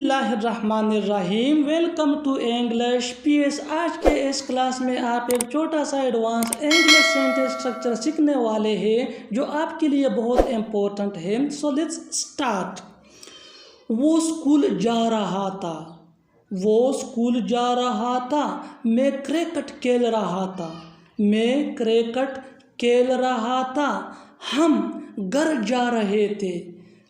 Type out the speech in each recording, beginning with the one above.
बिस्मिल्लाहिर्रहमानिर्रहीम। Welcome to English PS. आज के इस क्लास में आप एक छोटा सा एडवांस इंग्लिश सेंटेंस स्ट्रक्चर सीखने वाले हैं जो आपके लिए बहुत इम्पोर्टेंट है। So let's start. वो स्कूल जा रहा था, वो स्कूल जा रहा था, मैं क्रिकेट खेल रहा था, मैं क्रिकेट खेल रहा था, हम घर जा रहे थे,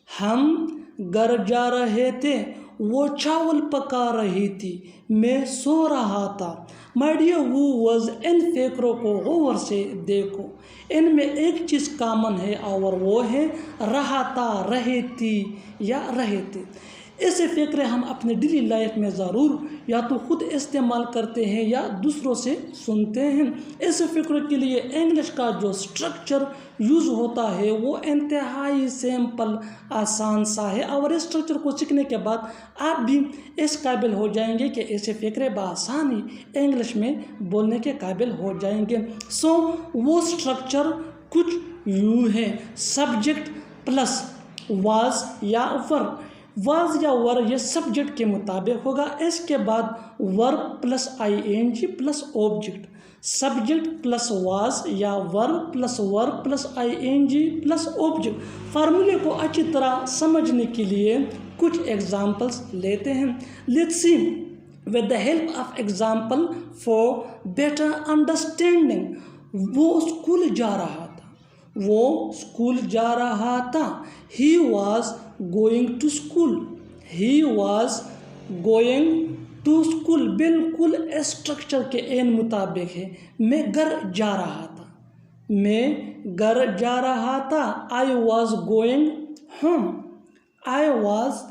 हम घर जा रहे थे, वो चावल पका रही थी, मैं सो रहा था। माय डियर व्यूअर्स, इन फकरों को गौर से देखो, इनमें एक चीज़ कॉमन है और वो है रहा था, रहे थी या रहे थे। ऐसे फ़िक्रे हम अपने डेली लाइफ में ज़रूर या तो खुद इस्तेमाल करते हैं या दूसरों से सुनते हैं। ऐसे फ़िक्रों के लिए इंग्लिश का जो स्ट्रक्चर यूज़ होता है वो इंतहाई सिंपल, आसान सा है और इस स्ट्रक्चर को सीखने के बाद आप भी इस काबिल हो जाएंगे कि ऐसे फ़िक्रे बआसानी इंग्लिश में बोलने के काबिल हो जाएंगे। सो वो स्ट्रक्चर कुछ यूँ है, सब्जेक्ट प्लस वाज या वर। वाज या वर ये सब्जेक्ट के मुताबिक होगा। इसके बाद verb plus ING plus object, subject plus was या verb plus verb plus ING plus object. फार्मूले को अच्छी तरह समझने के लिए कुछ एग्जांपल्स लेते हैं। Let's see with the help of example for better understanding. वो स्कूल जा रहा था, वो स्कूल जा रहा था, he was going to school, he was going to school बिल्कुल स्ट्रक्चर के एन मुताबिक है। मैं घर जा रहा था, मैं घर जा रहा था, I was going home, I was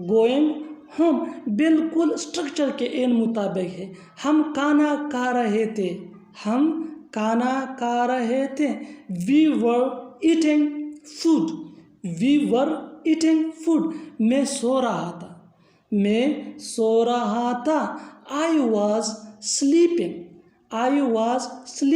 going home बिल्कुल स्ट्रक्चर के एन मुताबिक है। हम खाना खा रहे थे, हम खाना खा रहे थे, we were eating food, we were eating food. मैं सो रहा था, मैं सो रहा था, I was sleeping, I was sleeping.